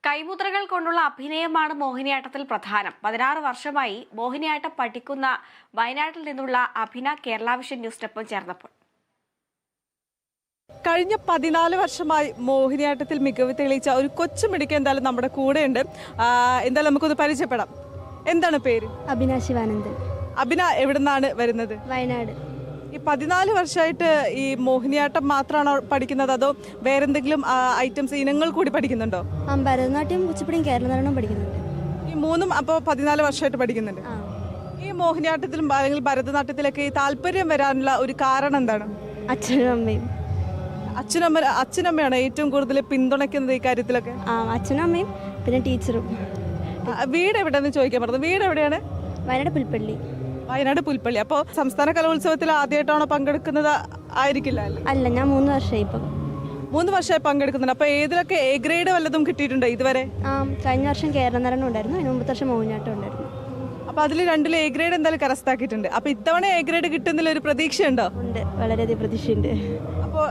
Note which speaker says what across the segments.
Speaker 1: കൈമുദ്രകൾ കൊണ്ടുള്ള അഭിനയമാണ് മോഹിനിയാട്ടത്തിൽ പ്രധാനം. 16 വർഷമായി മോഹിനിയാട്ടം പഠിക്കുന്ന വയനാട്ടിൽ നിന്നുള്ള അഭിന കേരള വിഷൻ ന്യൂസിനൊപ്പം ചേർന്നപ്പോൾ
Speaker 2: കഴിഞ്ഞ 14 വർഷമായി മോഹിനിയാട്ടത്തിൽ മികവ് തെളിയിച്ച ഒരു കൊച്ചുമിടുക്ക് എന്തായാലും നമ്മുടെ കൂടെയുണ്ട്. എന്തായാലും നമുക്കൊന്ന് പരിചയപ്പെടാം. എന്താണ് പേര്?
Speaker 3: അഭിന ശിവാനന്ദൻ.
Speaker 2: അഭിന എവിടെ നിന്നാണ് വരുന്നത്?
Speaker 3: വയനാട്.
Speaker 2: ഈ 14 വർഷമായിട്ട് ഈ മോഹിനിയാട്ടം മാത്രമാണോ പഠിക്കുന്നത്, അതോ വേറെന്തെങ്കിലും ഐറ്റംസ് ഇനങ്ങൾ കൂടി പഠിക്കുന്നുണ്ടോ?
Speaker 3: ഭരതനാട്യം, കുച്ചിപ്പുടിയും കേരള നടനവും പഠിക്കുന്നുണ്ട്.
Speaker 2: ഈ മൂന്നും അപ്പോൾ 14 വർഷമായിട്ട് പഠിക്കുന്നുണ്ട്. ഈ മോഹിനിയാട്ടത്തിലും അല്ലെങ്കിൽ ഭരതനാട്യത്തിലൊക്കെ ഈ താല്പര്യം വരാനുള്ള ഒരു കാരണം എന്താണ്?
Speaker 3: അച്ഛനും അമ്മയും.
Speaker 2: അച്ഛനമ്മയാണ് ഏറ്റവും കൂടുതൽ പിന്തുണയ്ക്കുന്നത് ഈ കാര്യത്തിലൊക്കെ?
Speaker 3: അച്ഛനും അമ്മയും പിന്നെ ടീച്ചറും.
Speaker 2: വീട് എവിടെയെന്ന് ചോദിക്കാൻ പറഞ്ഞത്. വീട് എവിടെയാണ്?
Speaker 3: വയനാട് പുൽപ്പള്ളി.
Speaker 2: വയനാട് പുൽപ്പള്ളി. അപ്പോൾ സംസ്ഥാന കലോത്സവത്തിൽ ആദ്യമായിട്ടാണോ പങ്കെടുക്കുന്നത്? ആയിരിക്കില്ല
Speaker 3: അല്ല, ഞാൻ 3 വർഷമായി ഇപ്പം.
Speaker 2: 3 വർഷമായി പങ്കെടുക്കുന്നുണ്ട്. അപ്പോൾ ഏതിലൊക്കെ എ ഗ്രേഡ് വല്ലതും കിട്ടിയിട്ടുണ്ടോ ഇതുവരെ?
Speaker 3: കഴിഞ്ഞ വർഷം കേരള നടനം ഉണ്ടായിരുന്നു, അതിന് മുമ്പത്തെ വർഷം മോഹിനിയാട്ടം ഉണ്ടായിരുന്നു.
Speaker 2: അപ്പോൾ അതിൽ 2 എ ഗ്രേഡ് എന്തായാലും കരസ്ഥമാക്കിയിട്ടുണ്ട്. അപ്പോൾ ഇത്തവണ എ ഗ്രേഡ് കിട്ടുന്നതിൽ ഒരു പ്രതീക്ഷയുണ്ടോ?
Speaker 3: ഉണ്ട്, വളരെയധികം പ്രതീക്ഷയുണ്ട്.
Speaker 2: അപ്പോൾ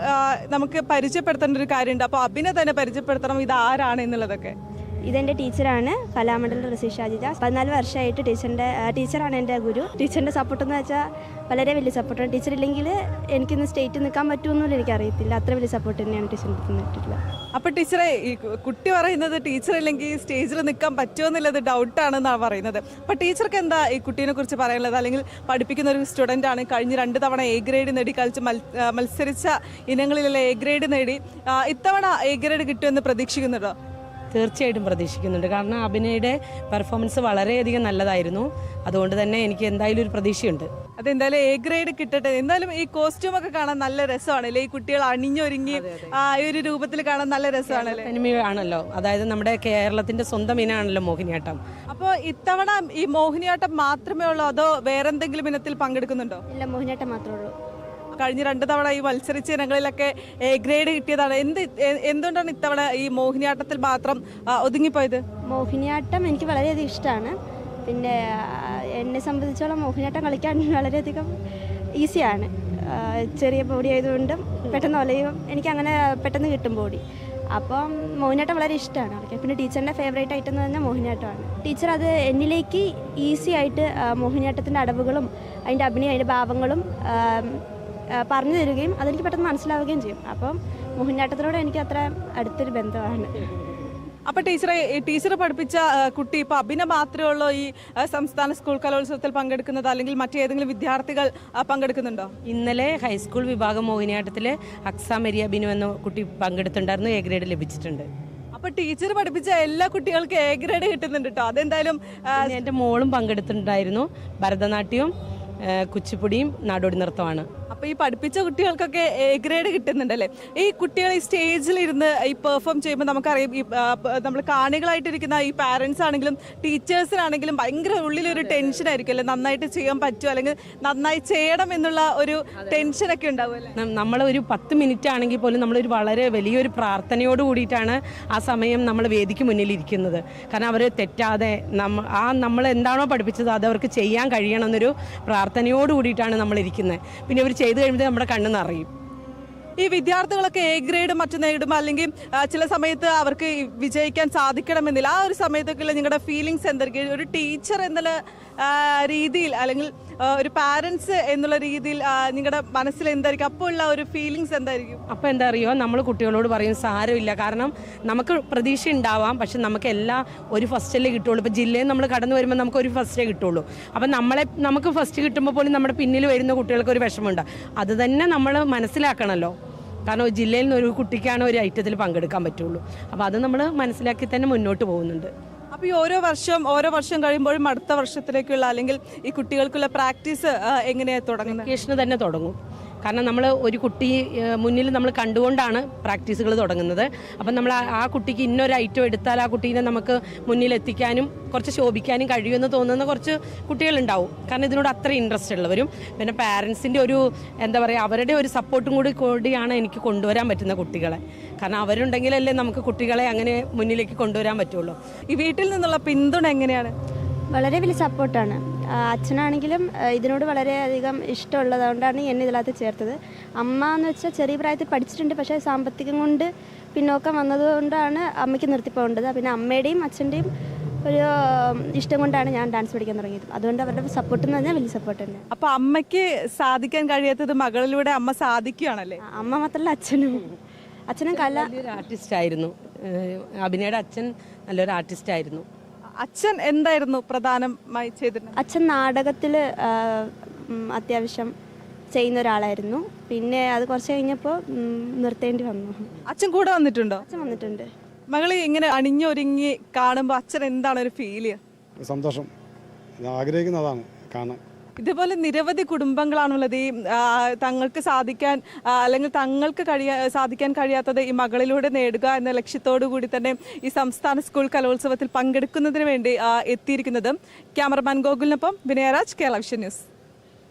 Speaker 2: നമുക്ക് പരിചയപ്പെടുത്തേണ്ട ഒരു കാര്യമുണ്ട്. അപ്പോൾ അഭിനെ തന്നെ പരിചയപ്പെടുത്തണം, ഇത് ആരാണ് എന്നുള്ളതൊക്കെ.
Speaker 3: ഇതെൻ്റെ ടീച്ചറാണ്, കലാമണ്ഡലം ഋഷി ഷാജിജ. 14 വർഷമായിട്ട് ടീച്ചറാണ് എൻ്റെ ഗുരു. ടീച്ചറിൻ്റെ സപ്പോർട്ട് എന്ന് വെച്ചാൽ വളരെ വലിയ സപ്പോർട്ടാണ്. ടീച്ചർ ഇല്ലെങ്കിൽ എനിക്കിന്ന് സ്റ്റേറ്റ് നിൽക്കാൻ പറ്റുമെന്നും എനിക്കറിയത്തില്ല. അത്ര വലിയ സപ്പോർട്ട് തന്നെയാണ് ടീച്ചർ നിന്നിട്ടുള്ളത്.
Speaker 2: അപ്പോൾ ടീച്ചറെ, ഈ കുട്ടി പറയുന്നത് ടീച്ചർ ഇല്ലെങ്കിൽ സ്റ്റേജിൽ നിൽക്കാൻ പറ്റുമോ എന്നുള്ളത് ഡൗട്ടാണെന്നാണ് പറയുന്നത്. അപ്പോൾ ടീച്ചർക്ക് എന്താ ഈ കുട്ടീനെ കുറിച്ച് പറയാനുള്ളത്? അല്ലെങ്കിൽ പഠിപ്പിക്കുന്ന ഒരു സ്റ്റുഡൻ്റ് ആണ്, കഴിഞ്ഞ 2 തവണ എ ഗ്രേഡ് നേടി, കളിച്ച് മത്സരിച്ച ഇനങ്ങളിലുള്ള എ ഗ്രേഡ് നേടി. ഇത്തവണ എ ഗ്രേഡ് കിട്ടുമെന്ന് പ്രതീക്ഷിക്കുന്നുണ്ടോ?
Speaker 4: തീർച്ചയായിട്ടും പ്രതീക്ഷിക്കുന്നുണ്ട്. കാരണം അഭിനയുടെ പെർഫോമൻസ് വളരെയധികം നല്ലതായിരുന്നു. അതുകൊണ്ട് തന്നെ എനിക്ക് എന്തായാലും ഒരു പ്രതീക്ഷയുണ്ട്.
Speaker 2: അതെന്തായാലും എ ഗ്രേഡ് കിട്ടട്ടെ. എന്തായാലും ഈ കോസ്റ്റ്യൂമൊക്കെ കാണാൻ നല്ല രസമാണല്ലേ? ഈ കുട്ടികൾ അണിഞ്ഞൊരുങ്ങി ഈ ഒരു രൂപത്തിൽ കാണാൻ നല്ല രസമാണല്ലേ?
Speaker 4: തനിമയാണല്ലോ, അതായത് നമ്മുടെ കേരളത്തിന്റെ സ്വന്തം ഇനാണല്ലോ മോഹിനിയാട്ടം.
Speaker 2: അപ്പോൾ ഇത്തവണ ഈ മോഹിനിയാട്ടം മാത്രമേ ഉള്ളൂ, അതോ വേറെന്തെങ്കിലും ഇനത്തിൽ പങ്കെടുക്കുന്നുണ്ടോ?
Speaker 3: ഇല്ല, മോഹിനിയാട്ടം മാത്രമേ ഉള്ളൂ.
Speaker 2: കഴിഞ്ഞ 2 തവണ ഈ മത്സരിച്ച ഇനങ്ങളിലൊക്കെ എ ഗ്രേഡ് കിട്ടിയതാണ്. എന്തുകൊണ്ടാണ് ഇത്തവണ ഈ മോഹിനിയാട്ടത്തിൽ മാത്രം ഒതുങ്ങിപ്പോയത്?
Speaker 3: മോഹിനിയാട്ടം എനിക്ക് വളരെയധികം ഇഷ്ടമാണ്. പിന്നെ എന്നെ സംബന്ധിച്ചോളം മോഹിനിയാട്ടം കളിക്കാൻ വളരെയധികം ഈസിയാണ്. ചെറിയ ബോഡി ആയതുകൊണ്ടും പെട്ടെന്ന് ഒലയും എനിക്കങ്ങനെ പെട്ടെന്ന് കിട്ടും ബോഡി. അപ്പം മോഹിനിയാട്ടം വളരെ ഇഷ്ടമാണ് കളിക്കാൻ. പിന്നെ ടീച്ചറിൻ്റെ ഫേവറേറ്റ് ഐറ്റം എന്ന് പറഞ്ഞാൽ മോഹിനിയാട്ടമാണ്. ടീച്ചർ അത് എന്നിലേക്ക് ഈസി ആയിട്ട് മോഹിനിയാട്ടത്തിൻ്റെ അടവുകളും അതിൻ്റെ അഭിനയം, അതിൻ്റെ ഭാവങ്ങളും പറഞ്ഞു തരികയും അതെനിക്ക് പെട്ടെന്ന് മനസ്സിലാവുകയും ചെയ്യും. അപ്പം മോഹിനിയാട്ടത്തിനോട് എനിക്ക് അത്ര അടുത്തൊരു ബന്ധമാണ്.
Speaker 2: അപ്പോൾ ടീച്ചർ പഠിപ്പിച്ച കുട്ടി ഇപ്പോൾ അഭിന മാത്രമേ ഉള്ളൂ ഈ സംസ്ഥാന സ്കൂൾ കലോത്സവത്തിൽ പങ്കെടുക്കുന്നത്, അല്ലെങ്കിൽ മറ്റേതെങ്കിലും വിദ്യാർത്ഥികൾ പങ്കെടുക്കുന്നുണ്ടോ?
Speaker 4: ഇന്നലെ ഹൈസ്കൂൾ വിഭാഗം മോഹിനിയാട്ടത്തിൽ അക്സ മെരിയ ബിനു എന്ന കുട്ടി പങ്കെടുത്തിട്ടുണ്ടായിരുന്നു, എ ഗ്രേഡ് ലഭിച്ചിട്ടുണ്ട്.
Speaker 2: അപ്പോൾ ടീച്ചർ പഠിപ്പിച്ച എല്ലാ കുട്ടികൾക്കും എ ഗ്രേഡ് കിട്ടുന്നുണ്ട് കേട്ടോ. അതെന്തായാലും
Speaker 4: എൻ്റെ മോളും പങ്കെടുത്തിട്ടുണ്ടായിരുന്നു. ഭരതനാട്യവും കുച്ചിപ്പുടിയും നാടോടി നൃത്തമാണ്.
Speaker 2: അപ്പോൾ ഈ പഠിപ്പിച്ച കുട്ടികൾക്കൊക്കെ എ ഗ്രേഡ് കിട്ടുന്നുണ്ടല്ലേ? ഈ കുട്ടികൾ ഈ സ്റ്റേജിലിരുന്ന് ഈ പെർഫോം ചെയ്യുമ്പോൾ നമുക്കറിയാം, ഈ നമ്മൾ കാണികളായിട്ടിരിക്കുന്ന ഈ പാരൻസ് ആണെങ്കിലും ടീച്ചേഴ്സിനാണെങ്കിലും ഭയങ്കര ഉള്ളിലൊരു ടെൻഷനായിരിക്കും അല്ലേ? നന്നായിട്ട് ചെയ്യാൻ പറ്റുമോ, അല്ലെങ്കിൽ നന്നായി ചെയ്യണം എന്നുള്ള ഒരു ടെൻഷനൊക്കെ ഉണ്ടാവുമല്ലേ?
Speaker 4: നമ്മൾ ഒരു 10 മിനിറ്റ് ആണെങ്കിൽ പോലും നമ്മളൊരു വളരെ വലിയൊരു പ്രാർത്ഥനയോട് കൂടിയിട്ടാണ് ആ സമയം നമ്മൾ വേദിക്ക് മുന്നിലിരിക്കുന്നത്. കാരണം അവർ തെറ്റാതെ നമ്മൾ എന്താണോ പഠിപ്പിച്ചത് അത് അവർക്ക് ചെയ്യാൻ കഴിയണമെന്നൊരു പ്രാർത്ഥനയോട് കൂടിയിട്ടാണ് നമ്മളിരിക്കുന്നത്. പിന്നെ അവർ ചെയ്ത് കഴിയുമ്പോൾ നമ്മുടെ കണ്ണ് നിറയും.
Speaker 2: ഈ വിദ്യാർത്ഥികളൊക്കെ എ ഗ്രേഡ് മറ്റും നേടുമ്പോൾ, അല്ലെങ്കിൽ ചില സമയത്ത് അവർക്ക് വിജയിക്കാൻ സാധിക്കണമെന്നില്ല, ആ ഒരു സമയത്തൊക്കെയുള്ള നിങ്ങളുടെ ഫീലിങ്സ് എന്തായിരിക്കും? ഒരു ടീച്ചർ എന്നുള്ള രീതിയിൽ, അല്ലെങ്കിൽ ഒരു പാരൻസ് എന്നുള്ള രീതിയിൽ നിങ്ങളുടെ മനസ്സിൽ എന്തായിരിക്കും അപ്പോൾ ഉള്ള ഒരു ഫീലിങ്സ് എന്തായിരിക്കും?
Speaker 4: അപ്പോൾ എന്താ അറിയോ, നമ്മൾ കുട്ടികളോട് പറയും സാരമില്ല, കാരണം നമുക്ക് പ്രതീക്ഷ ഉണ്ടാവാം, പക്ഷെ നമുക്ക് ഒരു ഫസ്റ്റല്ലേ കിട്ടുള്ളൂ. ഇപ്പോൾ ജില്ലയിൽ നമ്മൾ കടന്നു വരുമ്പോൾ നമുക്ക് ഒരു ഫസ്റ്റേ കിട്ടുള്ളൂ. അപ്പം നമുക്ക് ഫസ്റ്റ് കിട്ടുമ്പോൾ പോലും നമ്മുടെ പിന്നിൽ വരുന്ന കുട്ടികൾക്ക് ഒരു വിഷമമുണ്ട്. അത് തന്നെ നമ്മൾ മനസ്സിലാക്കണമല്ലോ. കാരണം ജില്ലയിൽ നിന്ന് ഒരു കുട്ടിക്കാണ് ഒരു ഐറ്റത്തിൽ പങ്കെടുക്കാൻ പറ്റുള്ളൂ. അപ്പോൾ അത് നമ്മൾ മനസ്സിലാക്കി തന്നെ മുന്നോട്ട് പോകുന്നുണ്ട്.
Speaker 2: അപ്പോൾ ഈ ഓരോ വർഷം കഴിയുമ്പോഴും അടുത്ത വർഷത്തിലേക്കുള്ള, അല്ലെങ്കിൽ ഈ കുട്ടികൾക്കുള്ള പ്രാക്ടീസ് എങ്ങനെയാണ് തുടങ്ങുന്നത്?
Speaker 4: വെക്കേഷന് തന്നെ തുടങ്ങും. കാരണം നമ്മൾ ഒരു കുട്ടി മുന്നിൽ നമ്മൾ കണ്ടുകൊണ്ടാണ് പ്രാക്ടീസുകൾ തുടങ്ങുന്നത്. അപ്പം നമ്മൾ ആ കുട്ടിക്ക് ഇന്നൊരു ഐറ്റം എടുത്താൽ ആ കുട്ടീനെ നമുക്ക് മുന്നിലെത്തിക്കാനും കുറച്ച് ശോഭിക്കാനും കഴിയുമെന്ന് തോന്നുന്ന കുറച്ച് കുട്ടികളുണ്ടാവും. കാരണം ഇതിനോട് അത്ര ഇൻട്രസ്റ്റ് ഉള്ളവരും, പിന്നെ പാരൻസിൻ്റെ ഒരു എന്താ പറയുക, അവരുടെ ഒരു സപ്പോർട്ടും കൂടിയാണ് എനിക്ക് കൊണ്ടുവരാൻ പറ്റുന്ന കുട്ടികളെ. കാരണം അവരുണ്ടെങ്കിലല്ലേ നമുക്ക് കുട്ടികളെ അങ്ങനെ മുന്നിലേക്ക് കൊണ്ടുവരാൻ പറ്റുള്ളൂ.
Speaker 2: ഈ വീട്ടിൽ നിന്നുള്ള പിന്തുണ എങ്ങനെയാണ്?
Speaker 3: വളരെ വലിയ സപ്പോർട്ടാണ്. അച്ഛനാണെങ്കിലും ഇതിനോട് വളരെയധികം ഇഷ്ടമുള്ളതുകൊണ്ടാണ് എന്നെ ഇതിനകത്ത് ചേർത്തത്. അമ്മ എന്ന് വെച്ചാൽ ചെറിയ പ്രായത്തിൽ പഠിച്ചിട്ടുണ്ട്, പക്ഷേ സാമ്പത്തികം കൊണ്ട് പിന്നോക്കം വന്നതുകൊണ്ടാണ് അമ്മയ്ക്ക് നിർത്തിപ്പോകേണ്ടത്. പിന്നെ അമ്മയുടെയും അച്ഛൻ്റെയും ഒരു ഇഷ്ടം കൊണ്ടാണ് ഞാൻ ഡാൻസ് പഠിക്കാൻ തുടങ്ങിയത്. അതുകൊണ്ട് അവരുടെ സപ്പോർട്ട് എന്ന് പറഞ്ഞാൽ വലിയ സപ്പോർട്ട് തന്നെ.
Speaker 2: അപ്പൊ അമ്മയ്ക്ക് സാധിക്കാൻ കഴിയാത്തത് മകളിലൂടെ അമ്മ സാധിക്കുകയാണല്ലേ?
Speaker 3: അമ്മ മാത്രമല്ല, അച്ഛനും
Speaker 4: നല്ലൊരു ആർട്ടിസ്റ്റ് ആയിരുന്നു. അഭിനയുടെ അച്ഛൻ നല്ലൊരു ആർട്ടിസ്റ്റ് ആയിരുന്നു.
Speaker 2: അച്ഛൻ എന്തായിരുന്നു പ്രധാനമായി ചെയ്തിരുന്നത്?
Speaker 3: അച്ഛൻ നാടകത്തിൽ അത്യാവശ്യം ചെയ്യുന്ന ഒരാളായിരുന്നു. പിന്നെ അത് കുറച്ച് കഴിഞ്ഞപ്പോൾ നിർത്തേണ്ടി വന്നു.
Speaker 2: അച്ഛൻ കൂടെ വന്നിട്ടുണ്ടോ?
Speaker 3: അച്ഛൻ വന്നിട്ടുണ്ട്.
Speaker 2: മകള് ഇങ്ങനെ അണിഞ്ഞൊരുങ്ങി കാണുമ്പോൾ അച്ഛൻ എന്താണ് ഒരു ഫീല്?
Speaker 5: സന്തോഷം. ഞാൻ ആഗ്രഹിക്കുന്നതാണ് കാണാൻ.
Speaker 2: ഇതുപോലെ നിരവധി കുടുംബങ്ങളാണുള്ളത്. ഈ തങ്ങൾക്ക് സാധിക്കാൻ അല്ലെങ്കിൽ തങ്ങൾക്ക് സാധിക്കാൻ കഴിയാത്തത് ഈ മകളിലൂടെ നേടുക എന്ന ലക്ഷ്യത്തോടു കൂടി തന്നെ ഈ സംസ്ഥാന സ്കൂൾ കലോത്സവത്തിൽ പങ്കെടുക്കുന്നതിന് വേണ്ടി എത്തിയിരിക്കുന്നത്. ക്യാമറമാൻ ഗോകുലിനൊപ്പം വിനയരാജ്, കേരള വിഷൻ ന്യൂസ്.